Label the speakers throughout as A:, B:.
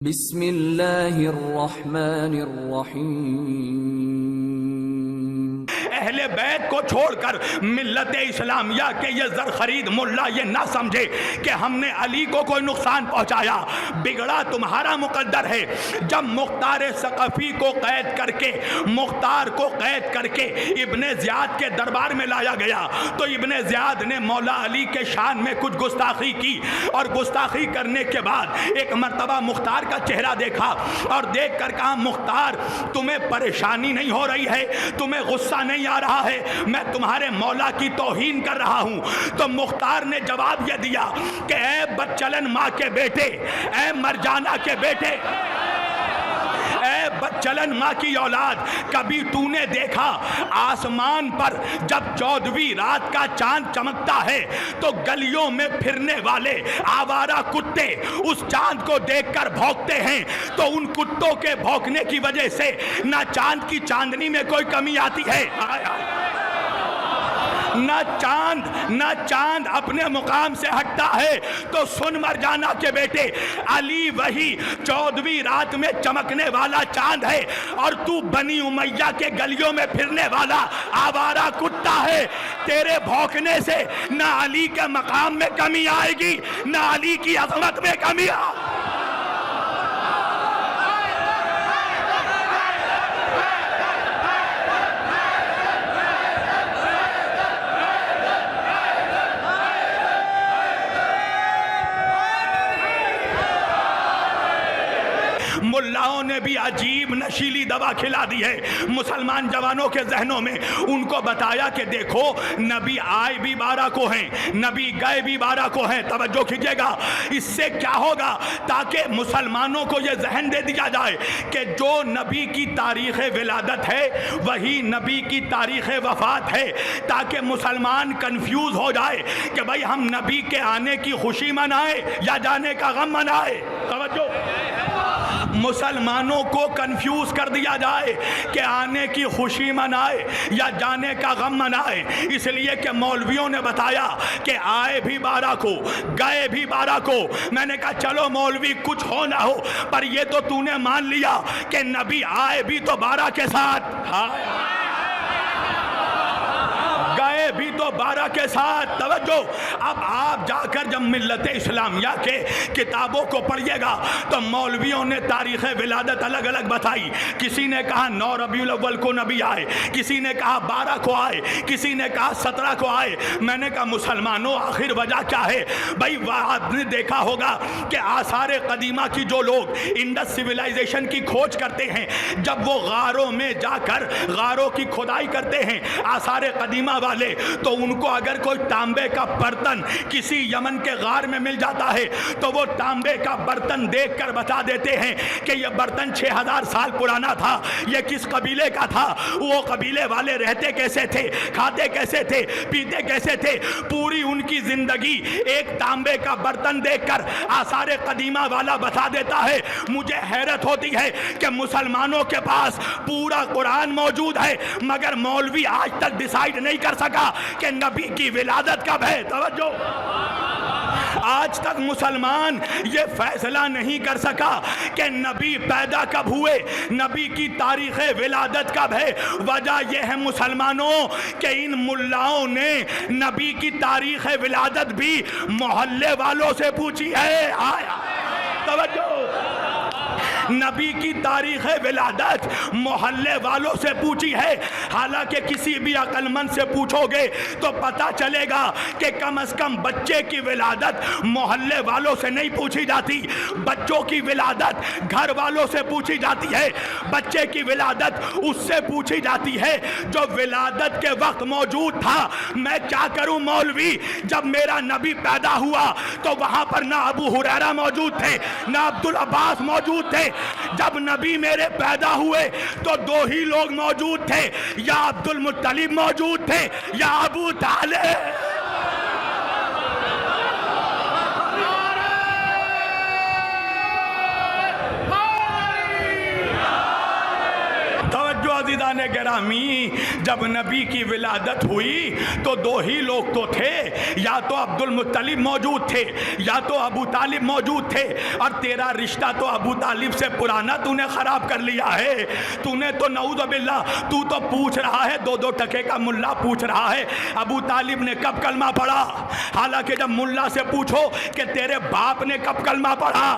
A: बिस्मिल्लाहिर्रहमानिर्रहीम।
B: अहले बैत को छोड़कर मिल्लत इस्लामिया के ये जर खरीद मुल्ला ये ना समझे कि हमने अली को कोई नुकसान पहुंचाया। बिगड़ा तुम्हारा मुकद्दर है। जब मुख्तार सकफी को कैद करके मुख्तार को कैद करके इब्ने ज़ियाद के दरबार में लाया गया तो इब्ने ज़ियाद ने मौला अली के शान में कुछ गुस्ताखी की और गुस्ताखी करने के बाद एक मर्तबा मुख्तार का चेहरा देखा और देख कर कहा, मुख्तार तुम्हें परेशानी नहीं हो रही है, तुम्हें गुस्सा नहीं आ रहा है, मैं तुम्हारे मौला की तौहीन कर रहा हूं। तो मुख्तार ने जवाब यह दिया कि ऐ बच्चलन माँ के बेटे, ऐ मरजाना के बेटे, ऐ बच्चलन माँ की औलाद, कभी तूने देखा आसमान पर जब 14वीं रात का चांद चमकता है तो गलियों में फिरने वाले आवारा कुत्ते उस चांद को देखकर भौंकते हैं? तो उन कुत्तों के भौंकने की वजह से ना चांद की चांदनी में कोई कमी आती है, ना चांद अपने मुकाम से हटता है। तो सुन मरजाना के बेटे, अली वही 14वीं रात में चमकने वाला चांद है और तू बनी उमैया के गलियों में फिरने वाला आवारा कुत्ता है। तेरे भौंकने से ना अली के मकाम में कमी आएगी, ना अली की अजमत में कमी आएगी। मुल्लाओं ने भी अजीब नशीली दवा खिला दी है मुसलमान जवानों के जहनों में। उनको बताया कि देखो, नबी आए भी 12 को हैं, नबी गए भी 12 को हैं। तवज्जो कीजिएगा, इससे क्या होगा, ताकि मुसलमानों को यह जहन दे दिया जाए कि जो नबी की तारीख़ विलादत है वही नबी की तारीख़ वफ़ात है, ताकि मुसलमान कन्फ्यूज़ हो जाए कि भाई हम नबी के आने की खुशी मनाए या जाने का गम मनाए। तवज्जो, मुसलमानों को कंफ्यूज कर दिया जाए कि आने की खुशी मनाए या जाने का गम मनाए। इसलिए कि मौलवियों ने बताया कि आए भी 12 को, गए भी 12 को। मैंने कहा चलो मौलवी कुछ हो ना हो, पर ये तो तूने मान लिया कि नबी आए भी तो 12 के साथ, गए भी तो 12 के साथ। तवज्जो, अब आप जाकर जब मिल्लत इस्लामिया के किताबों को पढ़िएगा तो मौलवियों ने तारीख़ विलादत अलग अलग बताई। किसी ने कहा 9 रबीउल अव्वल को नबी आए, किसी ने कहा 12 को आए, किसी ने कहा 17 को आए। मैंने कहा मुसलमानों आखिर वजह क्या है? भाई आपने देखा होगा कि आसार कदीमा की जो लोग इंडस सिविलाइजेशन की खोज करते हैं, जब वो गारों में जाकर गारों की खुदाई करते हैं आसार कदीमा वाले, तो उनको अगर कोई तांबे का बर्तन किसी यमन के गार में मिल जाता है तो वो तांबे का बर्तन देखकर बता देते हैं कि ये बर्तन 6000 साल पुराना था, ये किस कबीले का था, वो कबीले वाले रहते कैसे थे, खाते कैसे थे, पीते कैसे थे। पूरी उनकी जिंदगी एक तांबे का बर्तन देखकर आसार कदीमा वाला बता देता है। मुझे हैरत होती है कि मुसलमानों के पास पूरा कुरान मौजूद है मगर मौलवी आज तक डिसाइड नहीं कर सका कि नबी की विलादत कब है। तवज्जो, आज तक मुसलमान ये फैसला नहीं कर सका कि नबी पैदा कब हुए, नबी की तारीख़ विलादत कब है। वजह यह है मुसलमानों कि इन मुल्लाओं ने नबी की तारीख़ विलादत भी मोहल्ले वालों से पूछी है। तवज्जो, नबी की तारीख़ विलादत मोहल्ले वालों से पूछी है। हालांकि किसी भी अक्लमंद से पूछोगे तो पता चलेगा कि कम से कम बच्चे की विलादत मोहल्ले वालों से नहीं पूछी जाती, बच्चों की विलादत घर वालों से पूछी जाती है। बच्चे की विलादत उससे पूछी जाती है जो विलादत के वक्त मौजूद था। मैं क्या करूं मौलवी, जब मेरा नबी पैदा हुआ तो वहां पर ना अबू हुरैरा मौजूद थे, ना अब्दुल अब्बास मौजूद थे। जब नबी मेरे पैदा हुए तो 2 ही लोग मौजूद थे, या अब्दुल मुत्तलिब मौजूद थे या अबू तालिब। तवज्जो अज़ीज़ान अजीज़ान गिरामी, जब नबी की विलादत हुई तो दो ही लोग तो थे, या तो अब्दुल मुत्तलिब मौजूद थे या तो अबू तालिब मौजूद थे। और तेरा रिश्ता तो अबू तालिब से पुराना तूने ख़राब कर लिया है। तूने तो नऊज़ बिल्लाह, तू तो पूछ रहा है, दो दो टके का मुल्ला पूछ रहा है अबू तालिब ने कब कलमा पढ़ा। हालांकि जब मुल्ला से पूछो कि तेरे बाप ने कब कलमा पढ़ा।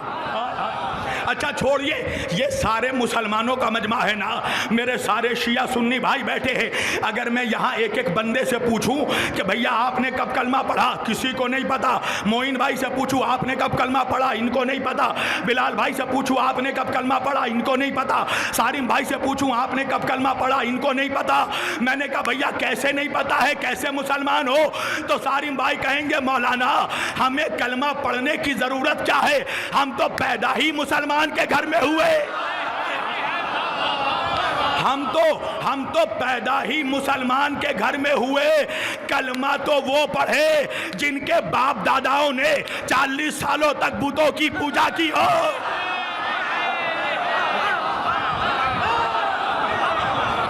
B: अच्छा छोड़िए, ये सारे मुसलमानों का मजमा है ना, मेरे सारे शिया सुन्नी भाई बैठे हैं। अगर मैं यहाँ एक एक बंदे से पूछूं कि भैया आपने कब कलमा पढ़ा, किसी को नहीं पता। मोइन भाई से पूछूं आपने कब कलमा पढ़ा, इनको नहीं पता। बिलाल भाई से पूछूं आपने कब कलमा पढ़ा, इनको नहीं पता। सारिम भाई से पूछूं आपने कब कलमा पढ़ा, इनको नहीं पता। मैंने कहा भैया कैसे नहीं पता है, कैसे मुसलमान हो? तो सारिम भाई कहेंगे मौलाना हमें कलमा पढ़ने की ज़रूरत क्या है, हम तो पैदा ही मुसलमान के घर में हुए। हम तो पैदा ही मुसलमान के घर में हुए। कलमा तो वो पढ़े जिनके बाप दादाओं ने 40 सालों तक बुतों की पूजा की हो।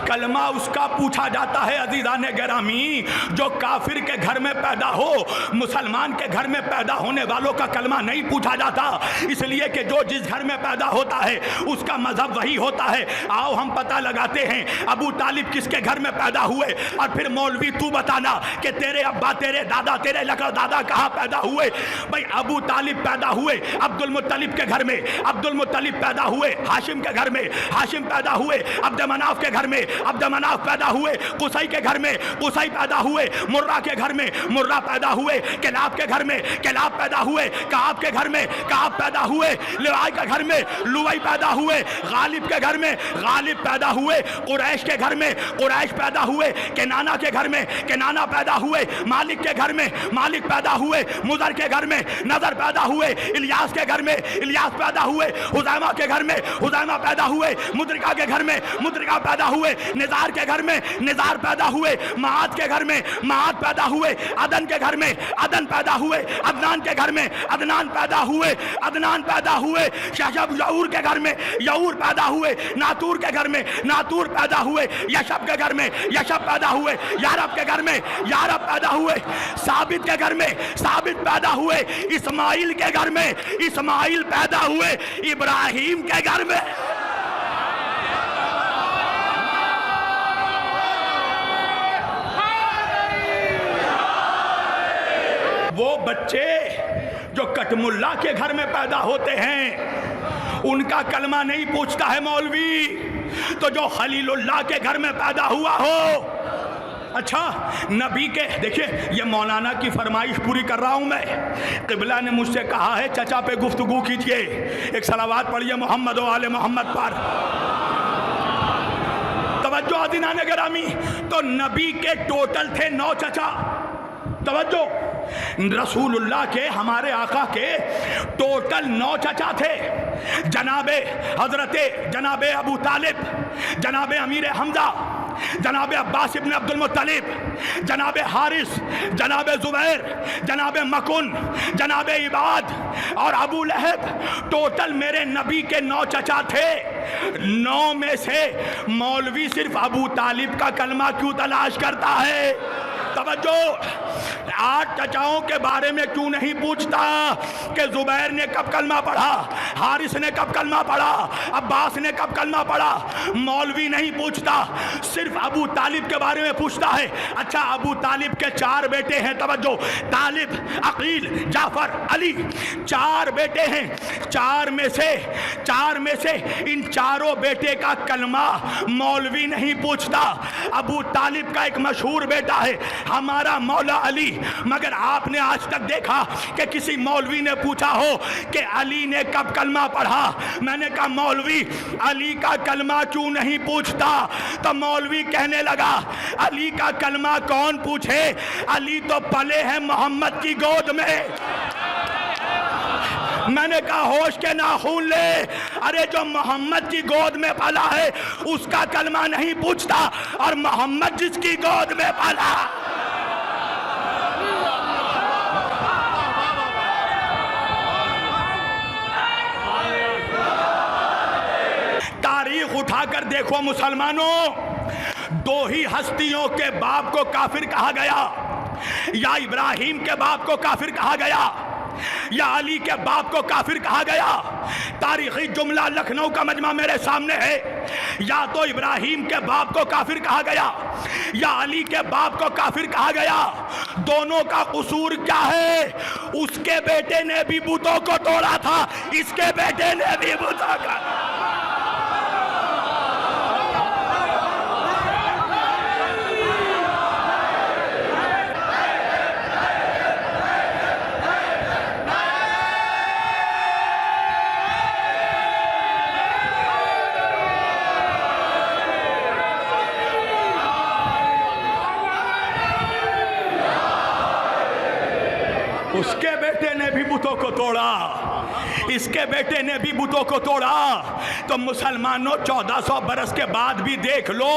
B: कलमा उसका पूछा जाता है अज़ीज़ान गिरामी जो काफिर के घर में पैदा हो। मुसलमान के घर में पैदा होने वालों का कलमा नहीं पूछा जाता, इसलिए कि जो जिस घर में पैदा होता है उसका मजहब वही होता है। आओ हम पता लगाते हैं अबू तालिब किसके घर में पैदा हुए, और फिर मौलवी तू बताना कि तेरे अब्बा, तेरे दादा, तेरे लकड़ दादा कहाँ पैदा हुए। भाई अबू तालिब पैदा हुए अब्दुल मुत्तलिब के घर में, अब्दुल मुत्तलिब पैदा हुए हाशिम के घर में, हाशिम पैदा हुए अब्द मनाफ के घर में, अब्द मनाफ पैदा हुए कुसै के घर में, कुसै पैदा हुए मुर्रा के घर में, मुर्रा पैदा हुए किलाब के घर में, किलाब पैदा हुए काब के घर में, काब पैदा हुए लुआई के घर में, लुआई पैदा हुए गालिब के घर में, गालिब पैदा हुए कुरैश के घर में, कुरैश पैदा हुए केनाना के घर में, केनाना पैदा हुए मालिक के घर में, मालिक पैदा हुए मुदर के घर में, नजर पैदा हुए इलियास के घर में, इलियास पैदा हुए हुज़ैमा के घर में, हुज़ैमा पैदा हुए मुद्रिका के घर में, मुद्रिका पैदा हुए निजार के घर में, निजार पैदा हुए माद के घर में, माद पैदा हुए अदन के घर में, अदन पैदा हुए अदनान के घर में, अदनान पैदा हुए, अदनान पैदा हुए शशब यऊर के घर में, यऊर पैदा हुए नातूर के घर में, नातूर पैदा हुए यशब के घर में, यशब पैदा हुए यारब के घर में, यारब पैदा हुए साबित के घर में, साबित पैदा हुए इस्माइल के घर में, इस्माइल पैदा हुए इब्राहिम के घर में। वो बच्चे जो कटमुल्ला के घर में पैदा होते हैं उनका कलमा नहीं पूछता है मौलवी, तो जो खलीलुल्लाह के घर में पैदा हुआ हो। अच्छा नबी के, देखिए ये मौलाना की फरमाइश पूरी कर रहा हूँ मैं। क़िबला ने मुझसे कहा है चचा पे गुफ्तगू कीजिए, एक सलावात पढ़िए मोहम्मद व आले मोहम्मद पर। तवज्जो अज़ीज़ान गिरामी, तो नबी के टोटल थे 9 चचा। तवज्जो, रसूलुल्लाह के, हमारे आका के टोटल 9 चचा थे। जनाबे हजरते जनाबे अबू तालिब, जनाबे अमीर हमजा, जनाबे अब्बास इब्न अब्दुल मुत्तलिब, जनाबे हारिस, जनाबे जुबैर, जनाबे मकुन, जनाबे इबाद और अबू लहब। टोटल मेरे नबी के 9 चचा थे। 9 में से मौलवी सिर्फ अबू तालिब का कलमा क्यों तलाश करता है? तवज्जो, 8 चचाओं के बारे में क्यों नहीं पूछता कि जुबैर ने कब कलमा पढ़ा, हारिस ने कब कलमा पढ़ा, अब्बास ने कब कलमा पढ़ा? मौलवी नहीं पूछता, सिर्फ अबू तालिब के बारे में पूछता है। अच्छा अबू तालिब के 4 बेटे हैं। तवज्जो, तालिब, अकील, जाफर, अली, 4 बेटे हैं। 4 में से इन चारों बेटे का कलमा मौलवी नहीं पूछता। अबू तालिब का एक मशहूर बेटा है हमारा मौला अली, मगर आपने आज तक देखा कि किसी मौलवी ने पूछा हो कि अली ने कब कलमा पढ़ा? मैंने कहा मौलवी अली का कलमा क्यों नहीं पूछता? तो मौलवी कहने लगा अली का कलमा कौन पूछे, अली तो पले हैं मोहम्मद की गोद में। मैंने कहा होश के नाखून ले, अरे जो मोहम्मद की गोद में पला है उसका कलमा नहीं पूछता, और मोहम्मद जिसकी गोद में पला। तारीख उठाकर देखो मुसलमानों, दो ही हस्तियों के बाप को काफिर कहा गया, या इब्राहिम के बाप को काफिर कहा गया या अली के बाप को काफिर कहा गया। तारीखी जुमला लखनऊ का मजमा मेरे सामने है। या तो इब्राहिम के बाप को काफिर कहा गया या अली के बाप को काफिर कहा गया। दोनों का कसूर क्या है? उसके बेटे ने भी बुतों को तोड़ा था, इसके बेटे ने भी बुतों का। उसके बेटे ने भी बुतों को तोड़ा, इसके बेटे ने भी बुतों को तोड़ा। तो मुसलमानों 1400 बरस के बाद भी देख लो,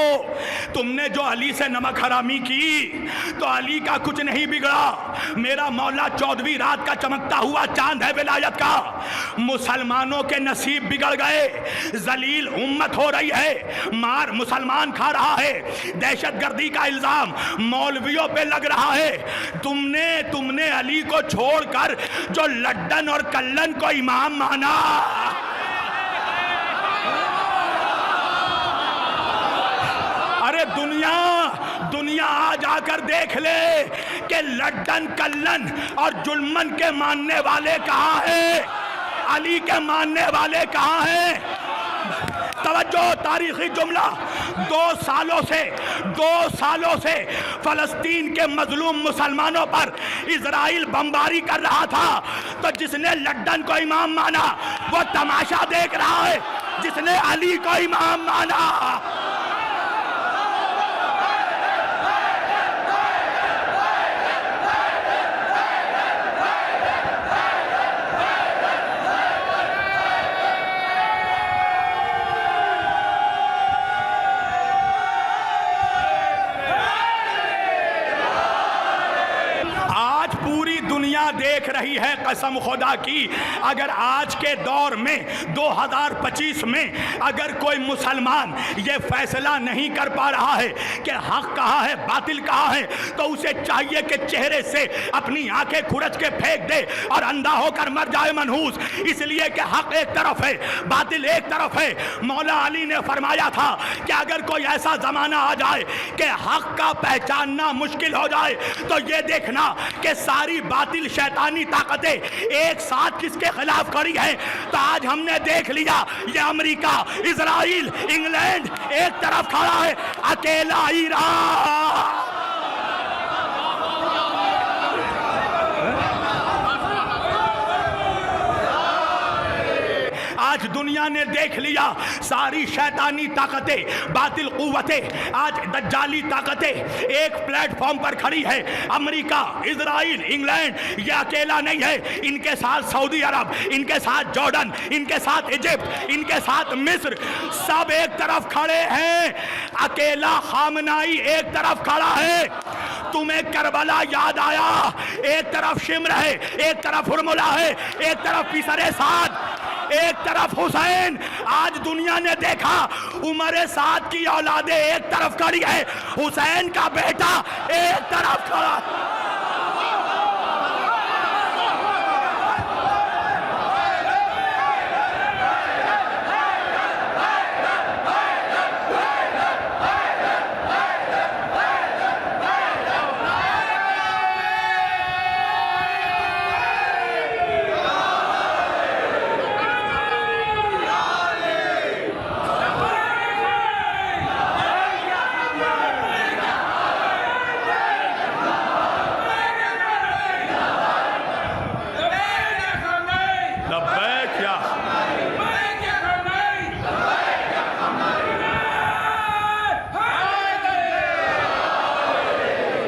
B: तुमने जो अली से नमक हरामी की तो अली का कुछ नहीं बिगड़ा। मेरा मौला 14वीं रात का चमकता हुआ चांद है विलायत का। मुसलमानों के नसीब बिगड़ गए, जलील उम्मत हो रही है, मार मुसलमान खा रहा है, दहशतगर्दी का इल्जाम मौलवियों पे लग रहा है। तुमने अली को छोड़कर जो लड्डन और कल्लन को इमाम माना। अरे दुनिया आज आकर देख ले कि लड्डन कल्लन और जुल्मन के मानने वाले कहाँ हैं, अली के मानने वाले कहाँ हैं। तवज्जो, तारीखी जुमला, 2 सालों से फलस्तीन के मजलूम मुसलमानों पर इजराइल बमबारी कर रहा था, तो जिसने लड्डन को इमाम माना वो तमाशा देख रहा है, जिसने अली को इमाम माना। देख रही है, कसम खुदा की, अगर आज के दौर में 2025 में अगर कोई मुसलमान ये फैसला नहीं कर पा रहा है कि हक कहाँ है बातिल कहाँ है, तो उसे चाहिए कि चेहरे से अपनी आंखें खुरच के फेंक दे और अंधा होकर मर जाए मनहूस। इसलिए कि हक एक तरफ है, बातिल एक तरफ है। मौला अली ने फरमाया था कि अगर कोई ऐसा जमाना आ जाए कि हक का पहचानना मुश्किल हो जाए, तो ये देखना कि सारी बातिल शैतानी ताकतें एक साथ किसके खिलाफ खड़ी हैं। तो आज हमने देख लिया, ये अमेरिका, इजराइल, इंग्लैंड एक तरफ खड़ा है, अकेला ईरान। आज दुनिया ने देख लिया, सारी शैतानी ताकतें, बातिल कुव्वतें, आज दज्जाली ताकतें एक प्लेटफॉर्म पर खड़ी है। अमेरिका, इजराइल, इंग्लैंड, ये अकेला नहीं है, इनके साथ सऊदी अरब, इनके साथ जॉर्डन, इनके साथ इजिप्ट, इनके साथ मिस्र, सब एक तरफ खड़े हैं। अकेला खामनाई एक तरफ खड़ा है। तुम्हें करबला याद आया? एक तरफ शिम्र है, एक तरफ हुरमुला है, एक तरफ पिसरे साद, एक तरफ हुसैन। आज दुनिया ने देखा, उमर साद की औलादे एक तरफ खड़ी है, हुसैन का बेटा एक तरफ खड़ा।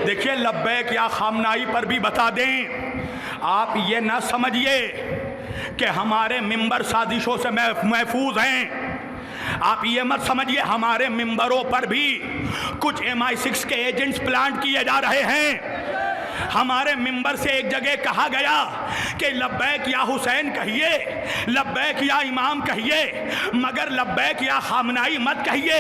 B: देखिए, लब्बैक या खामनाई पर भी बता दें, आप ये ना समझिए कि हमारे मिंबर साजिशों से महफूज हैं। आप ये मत समझिए हमारे मिंबरों पर भी कुछ MI6 के एजेंट्स प्लांट किए जा रहे हैं। हमारे मिंबर से एक जगह कहा गया कि लब्बैक या हुसैन कहिए, लब्बैक या इमाम कहिए, मगर लब्बैक या खामनाई मत कहिए।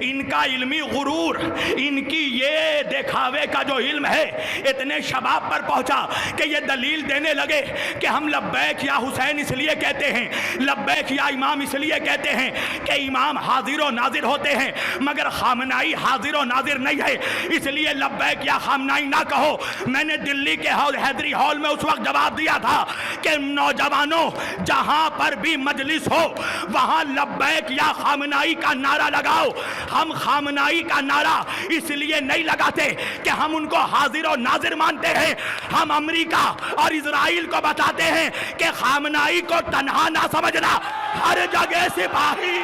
B: इनका इल्मी गुरूर, इनकी ये दिखावे का जो इल्म है इतने शबाब पर पहुंचा कि ये दलील देने लगे कि हम लब्बैक या हुसैन इसलिए कहते हैं, लब्बैक या इमाम इसलिए कहते हैं कि इमाम हाजिर व नाजिर होते हैं, मगर खामनाई हाजिर व नाजिर नहीं है, इसलिए लब्बैक या खामनाई ना कहो। मैंने दिल्ली के हैदरी हॉल में उस वक्त जवाब दिया था कि नौजवानों, जहां पर भी मजलिस हो वहां लब्बैक या खामनाई का नारा लगाओ। हम खामनाई का नारा इसलिए नहीं लगाते कि हम उनको हाजिर और नाजिर मानते हैं। हम अमेरिका और इजराइल को बताते हैं कि खामनाई को तन्हा ना समझना, हर जगह सिपाही।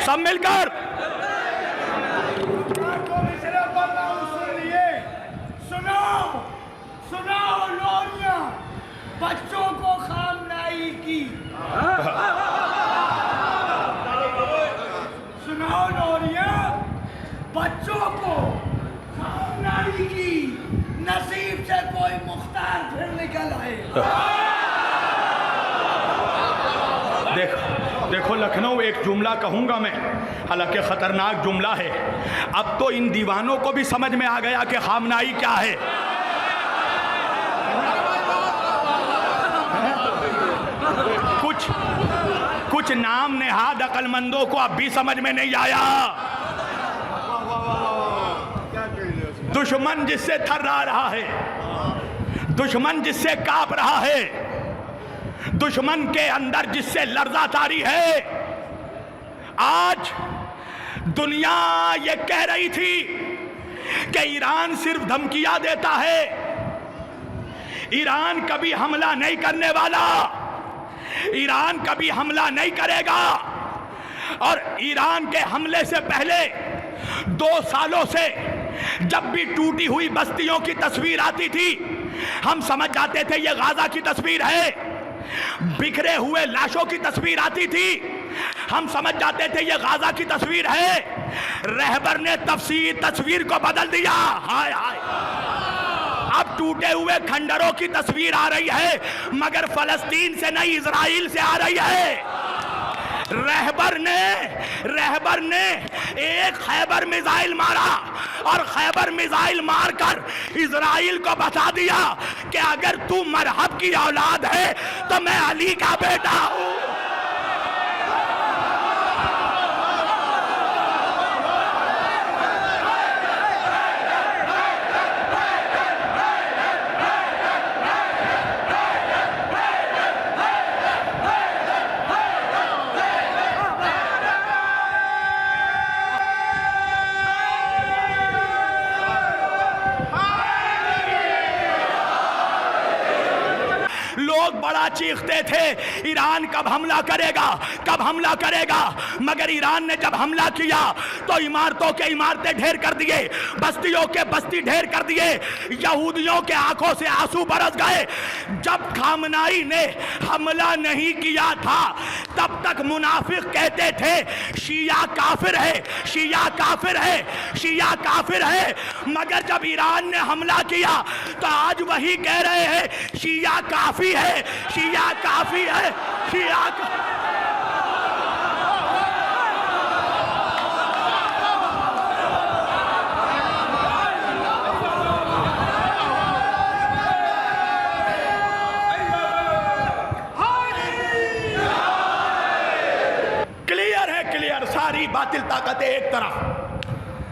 B: सब मिलकर
A: सुनाओ लोरियां बच्चों को खामनाई की, सुनाओ लोरियां बच्चों को खामनाई की। नसीब से कोई मुख्तार फिर निकल आए।
B: देखो लखनऊ, एक जुमला कहूंगा मैं, हालांकि खतरनाक जुमला है। अब तो इन दीवानों को भी समझ में आ गया कि खामनाई क्या है। कुछ नाम नेहाद अकलमंदों को अब भी समझ में नहीं आया। दुश्मन जिससे थर्रा रहा है, दुश्मन जिससे कांप रहा है, दुश्मन के अंदर जिससे लर्जा तारी है। आज दुनिया ये कह रही थी कि ईरान सिर्फ धमकियां देता है, ईरान कभी हमला नहीं करने वाला, ईरान कभी हमला नहीं करेगा। और ईरान के हमले से पहले 2 सालों से जब भी टूटी हुई बस्तियों की तस्वीर आती थी, हम समझ जाते थे ये गाजा की तस्वीर है। बिखरे हुए लाशों की तस्वीर आती थी, हम समझ जाते थे ये गाजा की तस्वीर है। रहबर ने तस्वीर को बदल दिया। हाय हाय, अब टूटे हुए खंडरों की तस्वीर आ रही है, मगर फलस्तीन से नहीं, इजराइल से आ रही है। रहबर ने एक खैबर मिसाइल मारा और खैबर मिसाइल मारकर इजराइल को बता दिया कि अगर तू मरहब की औलाद है तो मैं अली का बेटा हूं। बड़ा चीखते थे ईरान कब हमला करेगा, कब हमला करेगा। मगर ईरान ने जब हमला किया तो इमारतों के इमारतें ढेर कर दिए, बस्तियों के बस्ती ढेर कर दिए, यहूदियों के आंखों से आंसू बरस गए। जब खामनाई ने हमला नहीं किया था तब तक मुनाफिक कहते थे शिया काफिर है, शिया काफिर है, शिया काफिर है। मगर जब ईरान ने हमला किया तो आज वही कह रहे हैं शिया काफी है, शिया काफी है, शिया क्लियर। सारी बातिल ताकतें एक तरफ,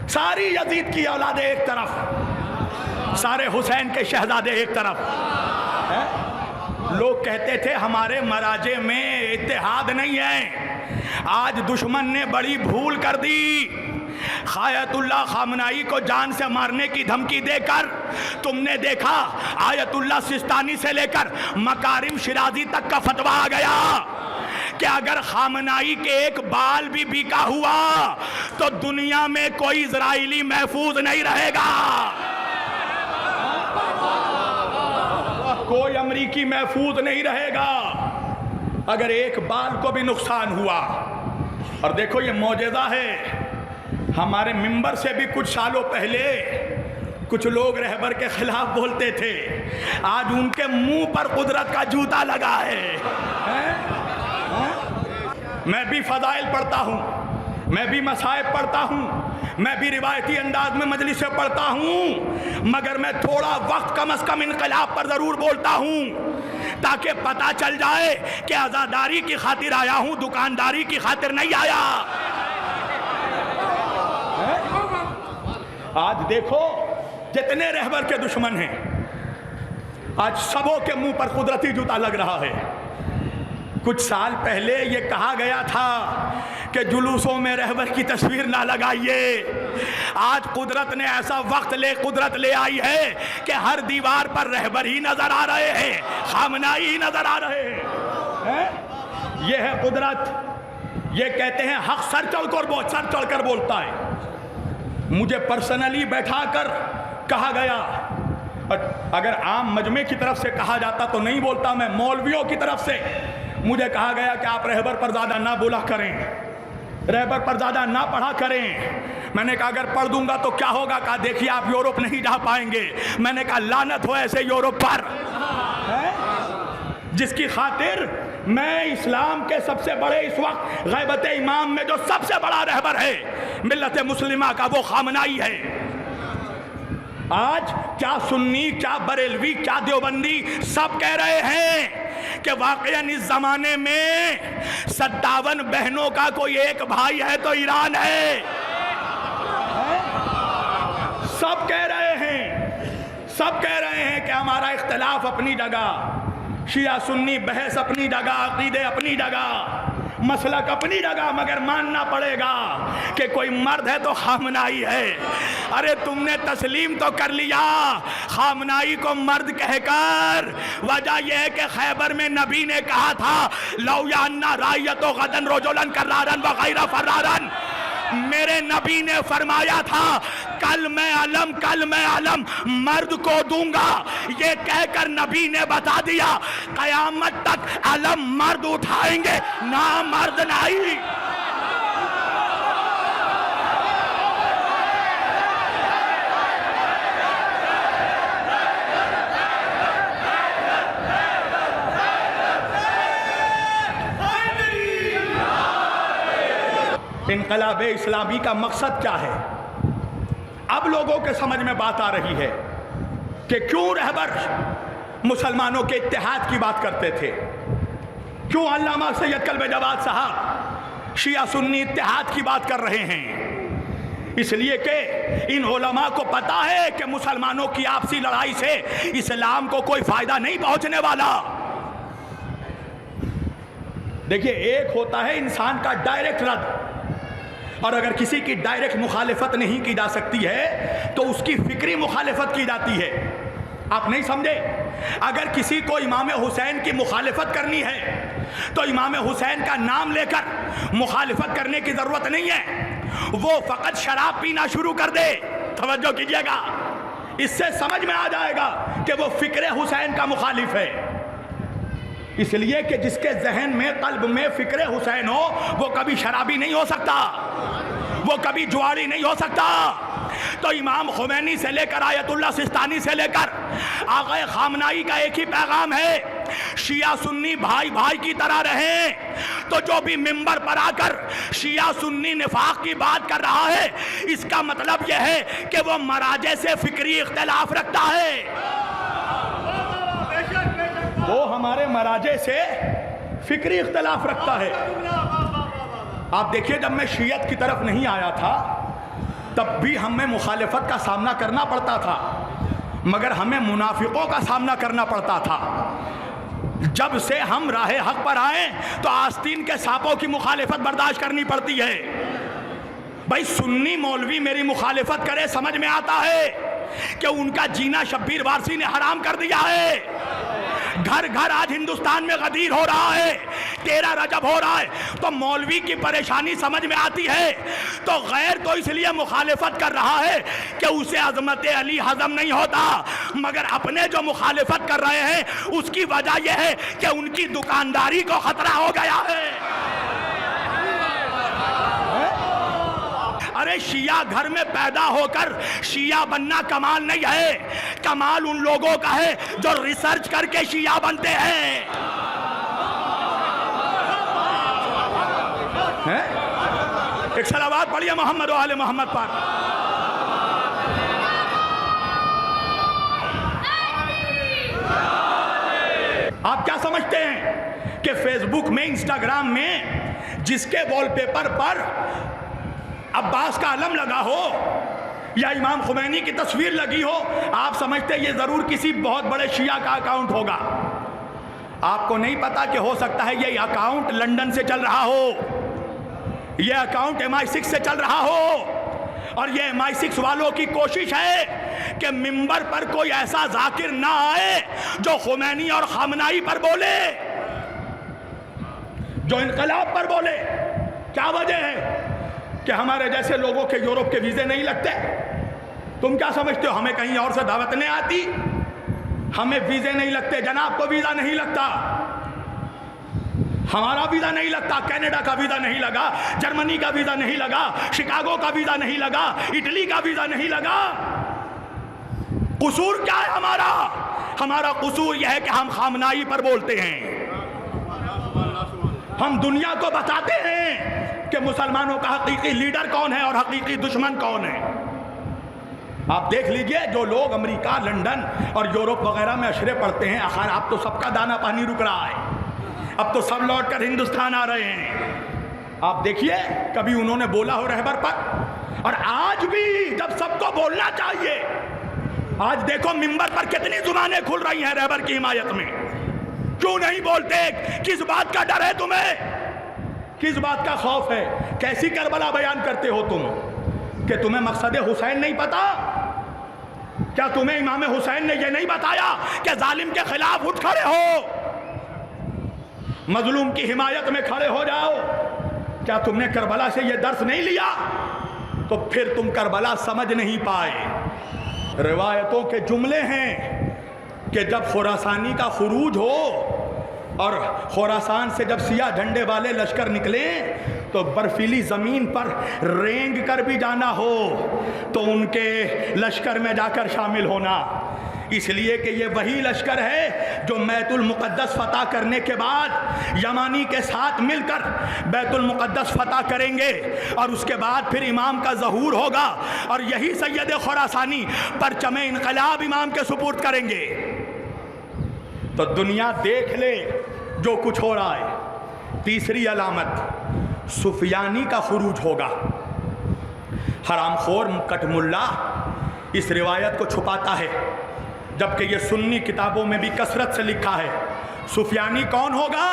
B: सारी यजीद की औलादें एक तरफ, सारे हुसैन के शहजादे एक तरफ है? लोग कहते थे हमारे मराजे में इत्तेहाद नहीं है। आज दुश्मन ने बड़ी भूल कर दी। आयतुल्लाह खामनाई को जान से मारने की धमकी देकर तुमने देखा आयतुल्लाह सिस्तानी से लेकर मकारिम शिराजी तक का फतवा आ गया कि अगर खामनाई के एक बाल भी बीका हुआ तो दुनिया में कोई इजराइली महफूज नहीं रहेगा, कोई अमरीकी महफूज नहीं रहेगा। अगर एक बाल को भी नुकसान हुआ, और देखो ये मौजज़ा है, हमारे मिंबर से भी कुछ सालों पहले कुछ लोग रहबर के खिलाफ बोलते थे, आज उनके मुंह पर कुदरत का जूता लगा है? मैं भी फजाइल पढ़ता हूँ, मैं भी मसाइब पढ़ता हूँ, मैं भी रिवायती अंदाज में मजलिस से पढ़ता हूँ, मगर मैं थोड़ा वक्त कम से कम इनकलाब पर ज़रूर बोलता हूँ ताकि पता चल जाए कि आज़ादारी की खातिर आया हूँ, दुकानदारी की खातिर नहीं आया। आज देखो जितने रहबर के दुश्मन हैं, आज सबों के मुंह पर कुदरती जूता लग रहा है। कुछ साल पहले ये कहा गया था कि जुलूसों में रहबर की तस्वीर ना लगाइए। आज कुदरत ने ऐसा कुदरत ले आई है कि हर दीवार पर रहबर ही नजर आ रहे हैं, खामनाई ही नजर आ रहे हैं। ये है कुदरत। ये कहते हैं हक सर चढ़कर बोलता है। मुझे पर्सनली बैठाकर कहा गया, अगर आम मजमे की तरफ से कहा जाता तो नहीं बोलता मैं, मौलवियों की तरफ से मुझे कहा गया कि आप रहबर पर ज़्यादा ना बोला करें, रहबर पर ज़्यादा ना पढ़ा करें। मैंने कहा अगर पढ़ दूंगा तो क्या होगा? कहा देखिए आप यूरोप नहीं जा पाएंगे। मैंने कहा लानत हो ऐसे यूरोप पर जिसकी खातिर मैं इस्लाम के सबसे बड़े इस वक्त गैबत इमाम में जो सबसे बड़ा रहबर है मिल्लत मुस्लिमा का, वो खामनाई है। आज क्या सुन्नी, क्या बरेलवी, क्या देवबंदी सब कह रहे हैं कि वाकईन इस जमाने में 57 बहनों का कोई एक भाई है तो ईरान है। सब कह रहे हैं कि हमारा इख्तलाफ अपनी जगह, शिया सुन्नी बहस अपनी जगह, अकीदे अपनी जगह, मसलक अपनी जगह, मगर मानना पड़ेगा कि कोई मर्द है तो खामनाई है। अरे तुमने तस्लीम तो कर लिया खामनाई को मर्द कहकर। वजह यह है कि खैबर में नबी ने कहा था लौयान्ना रायतो गदन रोजुलन कर्रारन व गैरा फर्रारन। मेरे नबी ने फरमाया था कल मैं अलम मर्द को दूंगा। ये कहकर नबी ने बता दिया कयामत तक अलम मर्द उठाएंगे, ना मर्द नहीं। इनकलाब इस्लामी का मकसद क्या है? अब लोगों के समझ में बात आ रही है कि क्यों रहबर मुसलमानों के इत्तेहाद की बात करते थे, क्यों अल्लामा सैयद कल्बे जवाद साहब शिया सुन्नी इत्तेहाद की बात कर रहे हैं। इसलिए कि इन उलमा को पता है कि मुसलमानों की आपसी लड़ाई से इस्लाम को कोई फायदा नहीं पहुंचने वाला। देखिए, एक होता है इंसान का डायरेक्ट रद्द, और अगर किसी की डायरेक्ट मुखालिफत नहीं की जा सकती है तो उसकी फिक्री मुखालिफत की जाती है। आप नहीं समझे? अगर किसी को इमाम हुसैन की मुखालिफत करनी है तो इमाम हुसैन का नाम लेकर मुखालिफत करने की ज़रूरत नहीं है, वो फ़कत शराब पीना शुरू कर दे। तवज्जो कीजिएगा, इससे समझ में आ जाएगा कि वो फ़िक्र हुसैन का मुखालिफ है। इसलिए कि जिसके जहन में, कल्ब में फ़िक्र हुसैन हो, वो कभी शराबी नहीं हो सकता, वो कभी जुआरी नहीं हो सकता। तो इमाम खुमैनी से लेकर आयतुल्लाह सिस्तानी से लेकर आग़ाए खामनाई का एक ही पैगाम है, शिया सुन्नी भाई भाई की तरह रहें। तो जो भी मिंबर पर आकर शिया सुन्नी निफाक की बात कर रहा है, इसका मतलब यह है कि वो मराजे से फिक्री इख्तिलाफ रखता है। वो हमारे मराजे से फिक्री इख्तिलाफ रखता है। आप देखिए, जब मैं शियत की तरफ नहीं आया था तब भी हमें मुखालिफत का सामना करना पड़ता था, मगर हमें मुनाफिकों का सामना करना पड़ता था। जब से हम राहे हक पर आए तो आस्तीन के सांपों की मुखालिफत बर्दाश्त करनी पड़ती है। भाई सुन्नी मौलवी मेरी मुखालिफत करे, समझ में आता है कि उनका जीना शब्बीर वारसी ने हराम कर दिया है, घर घर आज हिंदुस्तान में गदीर हो रहा है, 13 रजब हो रहा है। तो मौलवी की परेशानी समझ में आती है। तो गैर तो इसलिए मुखालिफत कर रहा है कि उसे अजमत अली हजम नहीं होता, मगर अपने जो मुखालिफत कर रहे हैं उसकी वजह यह है कि उनकी दुकानदारी को खतरा हो गया है। अरे शिया घर में पैदा होकर शिया बनना कमाल नहीं है, कमाल उन लोगों का है जो रिसर्च करके शिया बनते हैं। एक सलावत पढ़िए मोहम्मद व आले मोहम्मद पर। आप क्या समझते हैं कि फेसबुक में, इंस्टाग्राम में जिसके वॉलपेपर पर अब्बास का अलम लगा हो या इमाम खुमैनी की तस्वीर लगी हो, आप समझते हैं ये जरूर किसी बहुत बड़े शिया का अकाउंट होगा। आपको नहीं पता कि हो सकता है ये अकाउंट लंदन से चल रहा हो, ये अकाउंट MI6 से चल रहा हो, और ये MI6 वालों की कोशिश है कि मिंबर पर कोई ऐसा जाकिर ना आए जो खुमैनी और खामनाई पर बोले, जो इनकलाब पर बोले। क्या वजह है कि हमारे जैसे लोगों के यूरोप के वीज़े नहीं लगते? तुम क्या समझते हो हमें कहीं और से दावत नहीं आती? हमें वीज़े नहीं लगते, जनाब को वीज़ा नहीं लगता, हमारा वीज़ा नहीं लगता, कनाडा का वीज़ा नहीं लगा, जर्मनी का वीज़ा नहीं लगा, शिकागो का वीज़ा नहीं लगा, इटली का वीज़ा नहीं लगा। कसूर क्या है हमारा? हमारा कसूर यह है कि हम खामनाई पर बोलते हैं। हम दुनिया को बताते हैं कि मुसलमानों का हकीकी लीडर कौन है और हकीकी दुश्मन कौन है। आप देख लीजिए, जो लोग अमेरिका, लंदन और यूरोप वगैरह में अशरे पढ़ते हैं, आखिर आप तो सबका दाना पानी रुक रहा है, अब तो सब लौट कर हिंदुस्तान आ रहे हैं। आप देखिए, कभी उन्होंने बोला हो रहबर पर, और आज भी जब सबको बोलना चाहिए, आज देखो मिंबर पर कितनी जुबानें खुल रही हैं रहबर की हिमायत में। क्यों नहीं बोलते? किस बात का डर है तुम्हें? किस बात का खौफ है? कैसी करबला बयान करते हो तुम कि तुम्हें मकसद हुसैन नहीं पता? क्या तुम्हें इमाम हुसैन ने यह नहीं बताया कि जालिम के खिलाफ उठ खड़े हो, मजलूम की हिमायत में खड़े हो जाओ? क्या तुमने करबला से यह दर्स नहीं लिया? तो फिर तुम करबला समझ नहीं पाए। रिवायतों के जुमले हैं कि जब खुरासानी का खुरूज हो और खुरासान से जब सिया झंडे वाले लश्कर निकले तो बर्फीली ज़मीन पर रेंग कर भी जाना हो तो उनके लश्कर में जाकर शामिल होना, इसलिए कि ये वही लश्कर है जो बैतुल मुक़द्दस फतह करने के बाद यमानी के साथ मिलकर बैतुल मुक़द्दस फतह करेंगे, और उसके बाद फिर इमाम का ज़हूर होगा और यही सैयद खुरासानी परचम इनकलाब इमाम के सुपुर्द करेंगे। तो दुनिया देख ले जो कुछ हो रहा है। तीसरी अलामत सुफियानी का खुरूज होगा। हरामखोर कटमुल्ला इस रिवायत को छुपाता है, जबकि ये सुन्नी किताबों में भी कसरत से लिखा है। सुफियानी कौन होगा?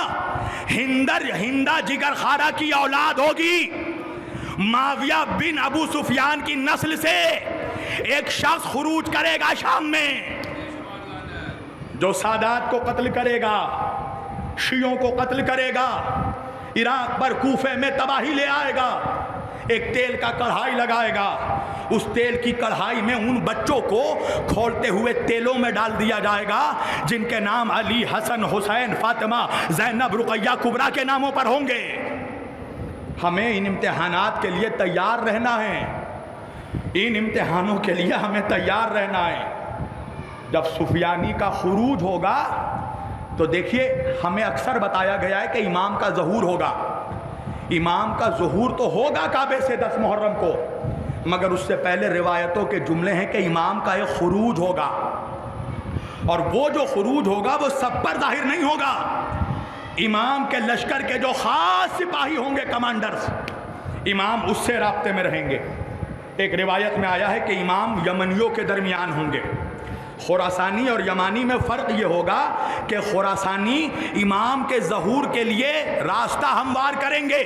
B: हिंदा जिगर खारा की औलाद होगी। माविया बिन अबू सुफियान की नस्ल से एक शख्स खुरूज करेगा शाम में, जो सादात को कत्ल करेगा, शियों को कत्ल करेगा, इराक पर कूफे में तबाही ले आएगा, एक तेल का कढ़ाई लगाएगा, उस तेल की कढ़ाई में उन बच्चों को खोलते हुए तेलों में डाल दिया जाएगा जिनके नाम अली, हसन, हुसैन, फातिमा, ज़ैनब, रुक़ैया कुबरा के नामों पर होंगे। हमें इन इम्तिहानात के लिए तैयार रहना है, इन इम्तिहानों के लिए हमें तैयार रहना है। जब सुफियानी का खुरूज होगा तो देखिए, हमें अक्सर बताया गया है कि इमाम का ज़हूर होगा। इमाम का ज़हूर तो होगा काबे से 10 मुहर्रम को, मगर उससे पहले रिवायतों के जुमले हैं कि इमाम का एक खुरूज होगा, और वो जो खुरूज होगा वो सब पर जाहिर नहीं होगा। इमाम के लश्कर के जो ख़ास सिपाही होंगे, कमांडर्स, इमाम उससे राब्ते में रहेंगे। एक रिवायत में आया है कि इमाम यमनियों के दरमियान होंगे। खुरासानी और यमानी में फ़र्क ये होगा कि खुरासानी इमाम के ज़हूर के लिए रास्ता हमवार करेंगे,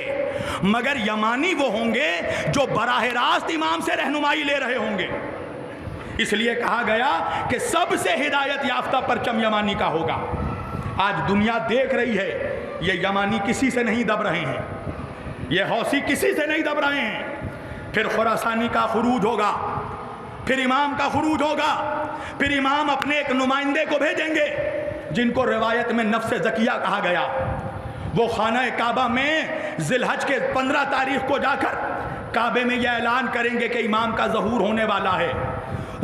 B: मगर यमानी वो होंगे जो बराह रास्त इमाम से रहनुमाई ले रहे होंगे। इसलिए कहा गया कि सबसे हिदायत याफ्ता परचम यमानी का होगा। आज दुनिया देख रही है, ये यमानी किसी से नहीं दब रहे हैं, ये हौसी किसी से नहीं दब रहे हैं। फिर खुरासानी का खुरूज होगा, फिर इमाम का खुरूज होगा, फिर इमाम अपने एक नुमाइंदे को भेजेंगे जिनको रिवायत में नफ्स ज़किया कहा गया। वो खाना काबा में जिलहज के 15 तारीख को जाकर काबे में यह ऐलान करेंगे कि इमाम का ज़हूर होने वाला है।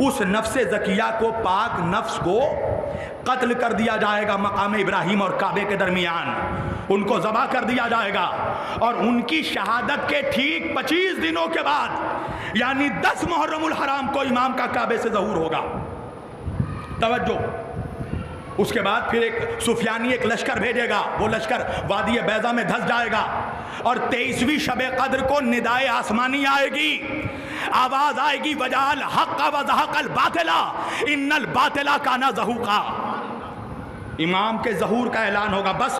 B: उस नफ्स ज़किया को, पाक नफ्स को कत्ल कर दिया जाएगा मकाम इब्राहिम और काबे के दरमियान, उनको ज़बह कर दिया जाएगा। और उनकी शहादत के ठीक 25 दिनों के बाद यानी 10 मुहर्रमुल हराम को इमाम का काबे से ज़हूर होगा। तवज्जो। उसके बाद फिर एक सुफियानी एक लश्कर भेजेगा, वो लश्कर वादी बैजा में धंस जाएगा और 23वीं शबे कद्र को निदाए आसमानी आएगी, आवाज आएगी वजाल हक व ज़हक़ल बातिला इन्नल बातिला काना ज़हूक़ा। इमाम के ज़हूर का ऐलान होगा। बस